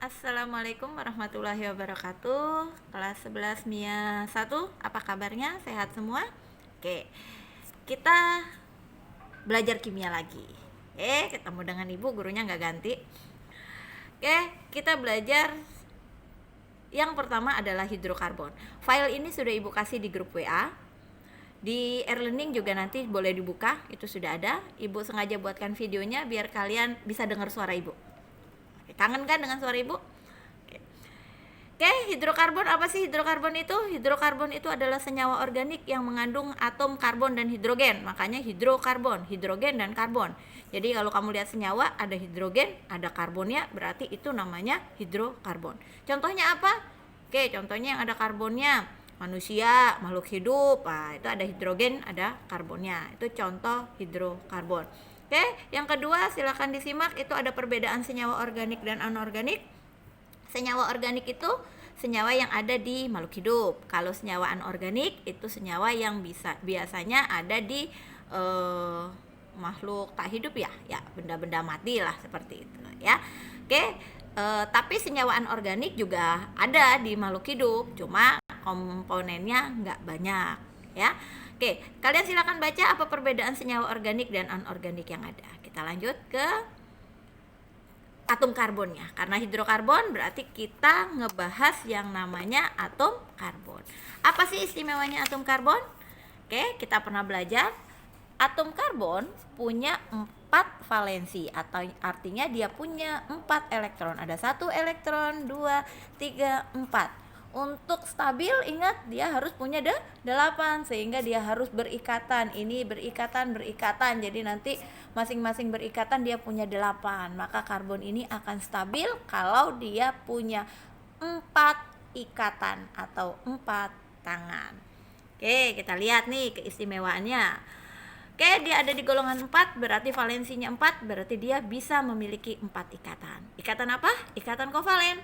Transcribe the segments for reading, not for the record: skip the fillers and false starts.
Assalamualaikum warahmatullahi wabarakatuh. Kelas 11 MIA 1, apa kabarnya? Sehat semua? Oke, kita belajar kimia lagi. Ketemu dengan ibu, gurunya nggak ganti. Oke, kita belajar yang pertama adalah hidrokarbon. File ini sudah ibu kasih di grup WA. Di e-learning juga nanti boleh dibuka, itu sudah ada. Ibu sengaja buatkan videonya biar kalian bisa dengar suara ibu. Kangen kan dengan suara ibu? Oke, hidrokarbon apa sih hidrokarbon itu? Hidrokarbon itu adalah senyawa organik yang mengandung atom karbon dan hidrogen. Makanya hidrokarbon, hidrogen dan karbon. Jadi kalau kamu lihat senyawa ada hidrogen, ada karbonnya, berarti itu namanya hidrokarbon. Contohnya apa? Oke, contohnya yang ada karbonnya manusia, makhluk hidup. Nah, itu ada hidrogen, ada karbonnya. Itu contoh hidrokarbon. Oke, yang kedua silakan disimak, itu ada perbedaan senyawa organik dan anorganik. Senyawa organik itu senyawa yang ada di makhluk hidup. Kalau senyawa anorganik itu senyawa yang biasanya ada di makhluk tak hidup ya benda-benda mati lah seperti itu ya. Oke, tapi senyawa anorganik juga ada di makhluk hidup, cuma komponennya nggak banyak ya. Oke, kalian silakan baca apa perbedaan senyawa organik dan anorganik yang ada. Kita lanjut ke atom karbonnya. Karena hidrokarbon berarti kita ngebahas yang namanya atom karbon. Apa sih istimewanya atom karbon? Oke, kita pernah belajar atom karbon punya 4 valensi, atau artinya dia punya 4 elektron. Ada 1 elektron, 2, 3, 4. Untuk stabil ingat dia harus punya 8, sehingga dia harus berikatan. Ini berikatan. Jadi nanti masing-masing berikatan dia punya 8. Maka karbon ini akan stabil kalau dia punya 4 ikatan atau 4 tangan. Oke, kita lihat nih keistimewaannya. Oke, dia ada di golongan 4, berarti valensinya 4, berarti dia bisa memiliki 4 ikatan. Ikatan apa? Ikatan kovalen.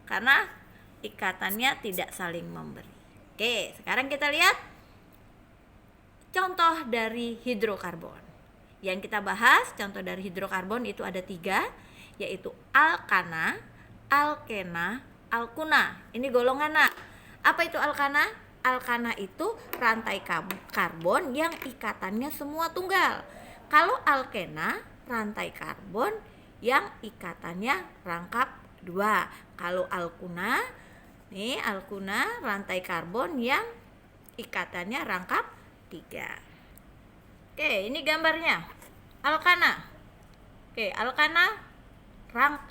Karena ikatannya tidak saling memberi. Oke, sekarang kita lihat contoh dari hidrokarbon. Yang kita bahas contoh dari hidrokarbon itu ada 3, yaitu alkana, alkena, alkuna. Ini golongan A. Apa itu alkana? Alkana itu rantai karbon yang ikatannya semua tunggal. Kalau alkena, rantai karbon yang ikatannya rangkap 2. Kalau alkuna, rantai karbon yang ikatannya rangkap 3. Oke, ini gambarnya alkana. Oke, alkana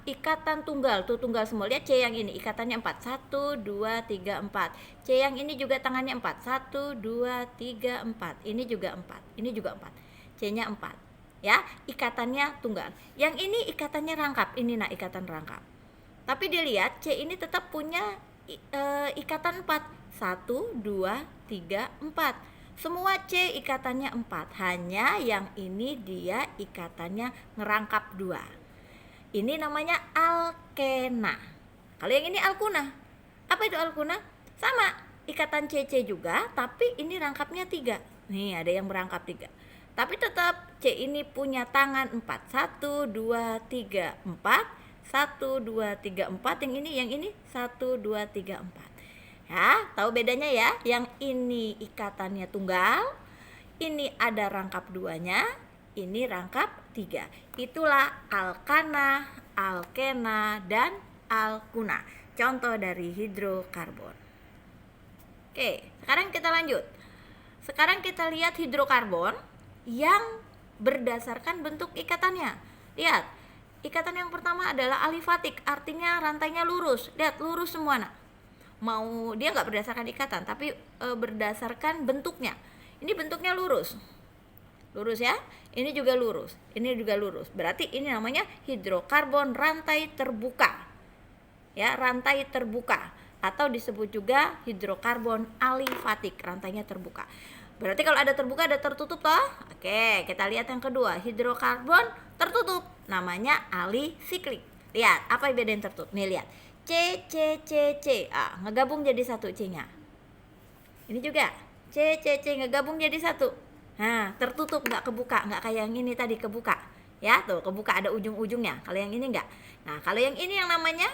ikatan tunggal, tuh tunggal semua. Lihat C yang ini ikatannya 4, 1, 2, 3, 4. C yang ini juga tangannya 4, 1, 2, 3, 4. Ini juga 4, ini juga 4. C nya 4 ya, ikatannya tunggal. Yang ini ikatannya rangkap, ini ikatan rangkap. Tapi dilihat C ini tetap punya ikatan 4, 1, 2, 3, 4. Semua C ikatannya 4, hanya yang ini dia ikatannya ngerangkap 2. Ini namanya alkena. Kalau yang ini alkuna. Apa itu alkuna? Sama, ikatan CC juga, tapi ini rangkapnya 3. Nih, ada yang berangkap 3. Tapi tetap C ini punya tangan 4. 1, 2, 3, 4. 1, 2, 3, 4. Yang ini 1, 2, 3, 4. Ya, tahu bedanya ya? Yang ini ikatannya tunggal, ini ada rangkap 2-nya, ini rangkap 3. Itulah alkana, alkena, dan alkuna. Contoh dari hidrokarbon. Oke, sekarang kita lanjut. Sekarang kita lihat hidrokarbon yang berdasarkan bentuk ikatannya. Lihat, ikatan yang pertama adalah alifatik, artinya rantainya lurus. Lihat, lurus semua nak. Mau dia nggak berdasarkan ikatan, tapi berdasarkan bentuknya. Ini bentuknya lurus. Lurus ya, ini juga lurus, ini juga lurus. Berarti ini namanya hidrokarbon rantai terbuka. Ya, rantai terbuka atau disebut juga hidrokarbon alifatik, rantainya terbuka. Berarti kalau ada terbuka ada tertutup toh? Oke, kita lihat yang kedua, hidrokarbon tertutup, namanya alisiklik. Lihat, apa yang bedain tertutup? Nih lihat, C C C C, ngegabung jadi satu C-nya. Ini juga C C C ngegabung jadi satu. Nah, tertutup, nggak kebuka, nggak kayak yang ini tadi kebuka. Ya, tuh kebuka ada ujung-ujungnya. Kalau yang ini nggak. Nah, kalau yang ini yang namanya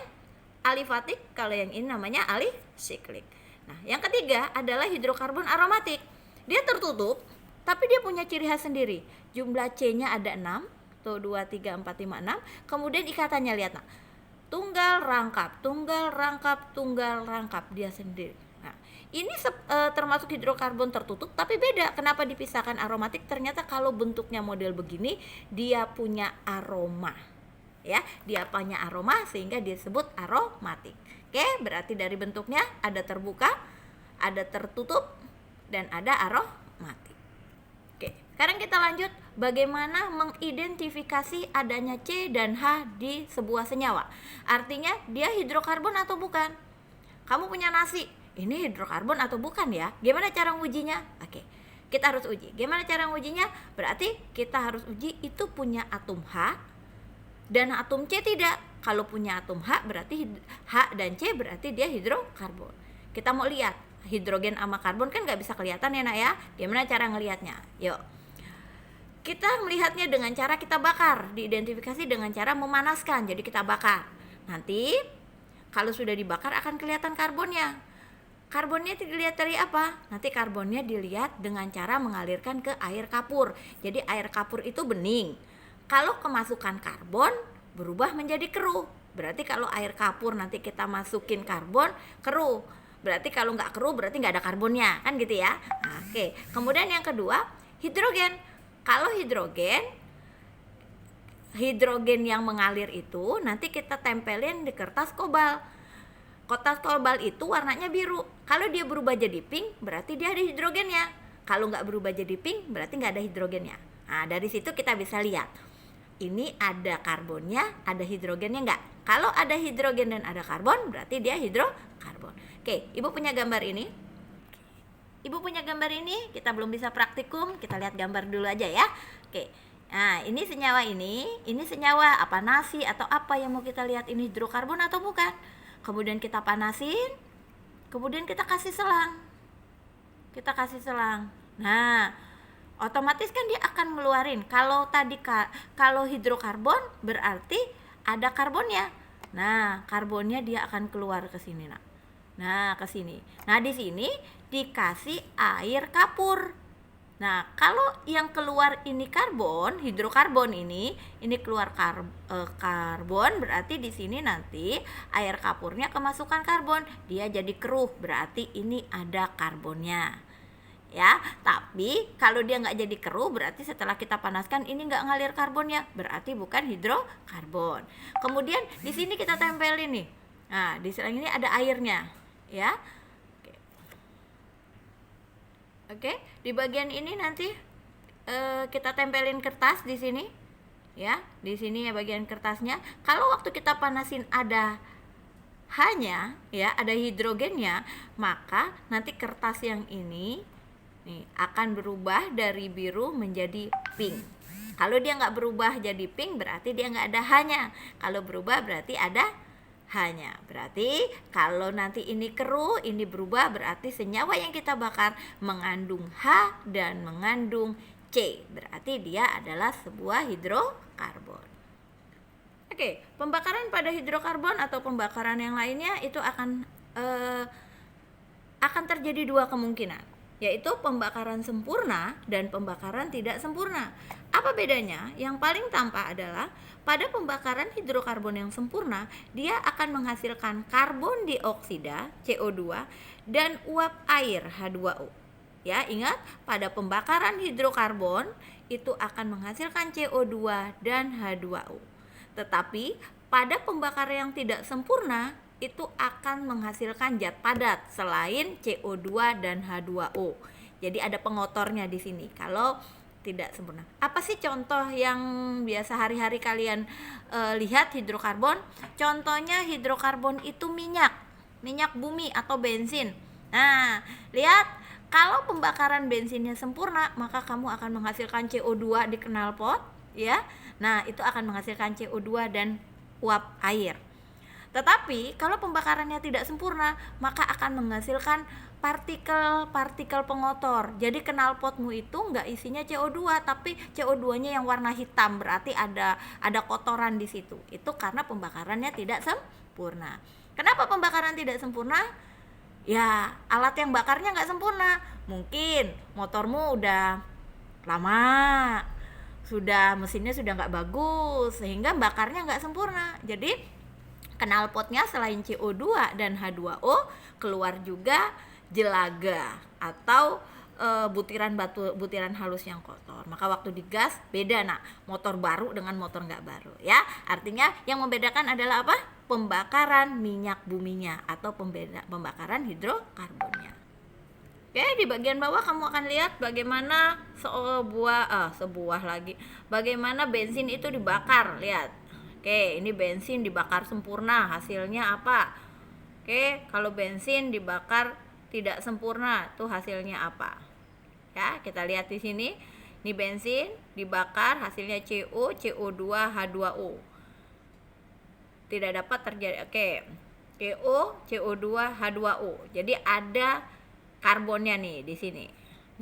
alifatik, kalau yang ini namanya alisiklik. Nah, yang ketiga adalah hidrokarbon aromatik. Dia tertutup, tapi dia punya ciri khas sendiri. Jumlah C-nya ada 6, tuh 2, 3, 4, 5, 6. Kemudian ikatannya lihat, nah, tunggal rangkap, tunggal rangkap, tunggal rangkap, dia sendiri. Nah, ini termasuk hidrokarbon tertutup, tapi beda. Kenapa dipisahkan aromatik? Ternyata kalau bentuknya model begini, dia punya aroma. Ya, dia punya aroma sehingga disebut aromatik. Oke, berarti dari bentuknya ada terbuka, ada tertutup, dan ada aromatik. Oke, sekarang kita lanjut bagaimana mengidentifikasi adanya C dan H di sebuah senyawa. Artinya dia hidrokarbon atau bukan. Kamu punya nasi, ini hidrokarbon atau bukan ya? Gimana cara ngujinya? Oke, kita harus uji. Gimana cara ngujinya? Berarti kita harus uji itu punya atom H dan atom C tidak. Kalau punya atom H berarti H dan C berarti dia hidrokarbon. Kita mau lihat hidrogen sama karbon kan nggak bisa kelihatan ya nak ya. Gimana cara ngelihatnya? Yuk, kita melihatnya dengan cara kita bakar. Diidentifikasi dengan cara memanaskan. Jadi kita bakar. Nanti kalau sudah dibakar akan kelihatan karbonnya. Karbonnya dilihat dari apa? Nanti karbonnya dilihat dengan cara mengalirkan ke air kapur. Jadi air kapur itu bening. Kalau kemasukan karbon berubah menjadi keruh. Berarti kalau air kapur nanti kita masukin karbon, keruh. Berarti kalau nggak keruh berarti nggak ada karbonnya, kan gitu ya. Nah, oke. Kemudian yang kedua, hidrogen. Kalau hidrogen yang mengalir itu nanti kita tempelin di kertas kobal. Kertas kobal itu warnanya biru. Kalau dia berubah jadi pink, berarti dia ada hidrogennya. Kalau nggak berubah jadi pink, berarti nggak ada hidrogennya. Nah, dari situ kita bisa lihat. Ini ada karbonnya, ada hidrogennya nggak? Kalau ada hidrogen dan ada karbon, berarti dia hidrokarbon. Oke, Ibu punya gambar ini. Ibu punya gambar ini, kita belum bisa praktikum, kita lihat gambar dulu aja ya. Oke, nah ini senyawa apa nasi atau apa yang mau kita lihat ini hidrokarbon atau bukan. Kemudian kita panasin, kemudian kita kasih selang. Nah, otomatis kan dia akan ngeluarin. Kalau hidrokarbon berarti ada karbonnya. Nah, karbonnya dia akan keluar ke sini, nak. Nah, ke sini. Nah, di sini dikasih air kapur. Nah, kalau yang keluar ini karbon, hidrokarbon ini keluar karbon, berarti di sini nanti air kapurnya kemasukan karbon. Dia jadi keruh, berarti ini ada karbonnya. Ya, tapi kalau dia nggak jadi keruh berarti setelah kita panaskan ini nggak ngalir karbonnya, berarti bukan hidrokarbon. Kemudian di sini kita tempelin nih. Nah, di selang ini ada airnya, ya. Oke, di bagian ini nanti kita tempelin kertas di sini, ya. Di sini ya bagian kertasnya. Kalau waktu kita panasin ada hanya, ya, ada hidrogennya, maka nanti kertas yang ini nih akan berubah dari biru menjadi pink. Kalau dia nggak berubah jadi pink berarti dia nggak ada hanya. Kalau berubah berarti ada hanya. Berarti kalau nanti ini keruh, ini berubah berarti senyawa yang kita bakar mengandung H dan mengandung C. Berarti dia adalah sebuah hidrokarbon. Oke, pembakaran pada hidrokarbon atau pembakaran yang lainnya itu akan terjadi dua kemungkinan, yaitu pembakaran sempurna dan pembakaran tidak sempurna. Apa bedanya? Yang paling tampak adalah pada pembakaran hidrokarbon yang sempurna, dia akan menghasilkan karbon dioksida CO2 dan uap air H2O. Ya, ingat, pada pembakaran hidrokarbon itu akan menghasilkan CO2 dan H2O. Tetapi pada pembakaran yang tidak sempurna itu akan menghasilkan zat padat selain CO2 dan H2O. Jadi ada pengotornya di sini kalau tidak sempurna. Apa sih contoh yang biasa hari-hari kalian lihat hidrokarbon? Contohnya hidrokarbon itu minyak bumi atau bensin. Nah, lihat, kalau pembakaran bensinnya sempurna, maka kamu akan menghasilkan CO2 di knalpot, ya. Nah, itu akan menghasilkan CO2 dan uap air. Tetapi kalau pembakarannya tidak sempurna, maka akan menghasilkan partikel-partikel pengotor. Jadi knalpotmu itu nggak isinya CO2, tapi CO2-nya yang warna hitam, berarti ada kotoran di situ. Itu karena pembakarannya tidak sempurna. Kenapa pembakaran tidak sempurna? Ya, alat yang bakarnya nggak sempurna. Mungkin motormu udah lama, sudah mesinnya sudah nggak bagus, sehingga bakarnya nggak sempurna. Jadi knalpotnya selain CO2 dan H2O keluar juga jelaga atau butiran halus yang kotor. Maka waktu digas beda, nak, motor baru dengan motor nggak baru, ya. Artinya yang membedakan adalah apa? Pembakaran minyak buminya atau pembakaran hidrokarbonnya. Oke, di bagian bawah kamu akan lihat bagaimana bagaimana bensin itu dibakar. Lihat. Oke, ini bensin dibakar sempurna, hasilnya apa? Oke, kalau bensin dibakar tidak sempurna, tuh hasilnya apa? Ya, kita lihat di sini. Ini bensin dibakar, hasilnya CO, CO2, H2O. Tidak dapat terjadi. Oke. CO, CO2, H2O. Jadi ada karbonnya nih di sini.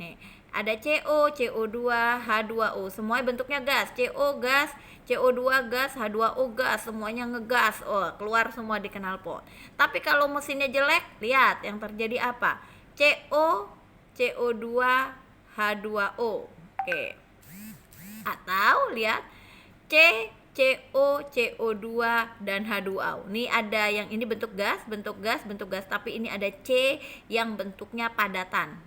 Nih, ada CO, CO2, H2O. Semuanya bentuknya gas. CO gas, CO2 gas, H2O gas, semuanya ngegas. Oh, keluar semua di knalpot. Tapi kalau mesinnya jelek, lihat yang terjadi apa? CO, CO2, H2O. Oke. Atau lihat C, CO, CO2 dan H2O. Ini ada yang ini bentuk gas, tapi ini ada C yang bentuknya padatan.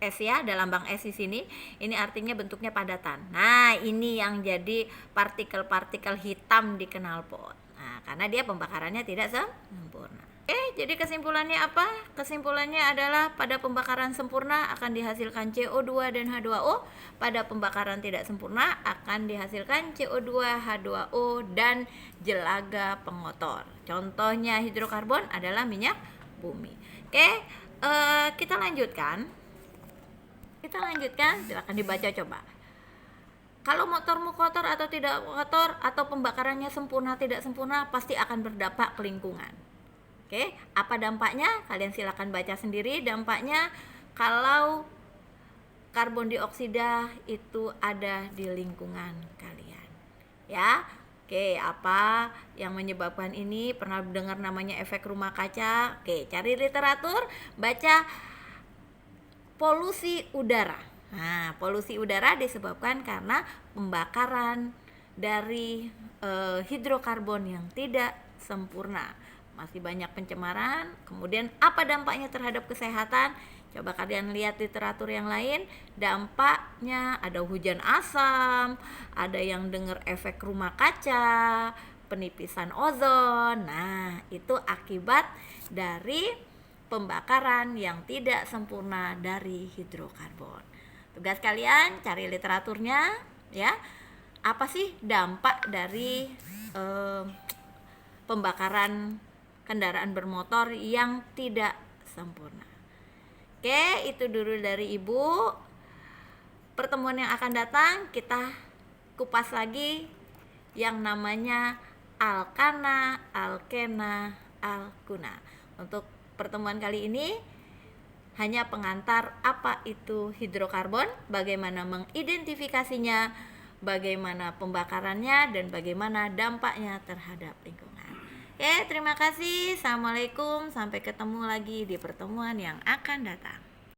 S ya, ada lambang S di sini. Ini artinya bentuknya padatan. Nah, ini yang jadi partikel-partikel hitam di knalpot. Nah, karena dia pembakarannya tidak sempurna. Jadi kesimpulannya apa? Kesimpulannya adalah pada pembakaran sempurna akan dihasilkan CO2 dan H2O. Pada pembakaran tidak sempurna akan dihasilkan CO2, H2O dan jelaga pengotor. Contohnya hidrokarbon adalah minyak bumi. Kita lanjutkan. Silakan dibaca coba. Kalau motormu kotor atau tidak kotor, atau pembakarannya sempurna tidak sempurna, pasti akan berdampak ke lingkungan. Apa dampaknya? Kalian silakan baca sendiri dampaknya kalau karbon dioksida itu ada di lingkungan kalian. Ya. Apa yang menyebabkan ini? Pernah dengar namanya efek rumah kaca? Cari literatur, baca polusi udara. Nah, polusi udara disebabkan karena pembakaran dari hidrokarbon yang tidak sempurna. Masih banyak pencemaran. Kemudian apa dampaknya terhadap kesehatan? Coba kalian lihat literatur yang lain. Dampaknya ada hujan asam, ada yang dengar efek rumah kaca, penipisan ozon. Nah, itu akibat dari pembakaran yang tidak sempurna dari hidrokarbon. Tugas kalian cari literaturnya, ya. Apa sih dampak dari pembakaran kendaraan bermotor yang tidak sempurna? Itu dulu dari Ibu. Pertemuan yang akan datang kita kupas lagi yang namanya alkana, alkena, alkuna. Untuk pertemuan kali ini hanya pengantar apa itu hidrokarbon, bagaimana mengidentifikasinya, bagaimana pembakarannya, dan bagaimana dampaknya terhadap lingkungan. Terima kasih. Assalamualaikum. Sampai ketemu lagi di pertemuan yang akan datang.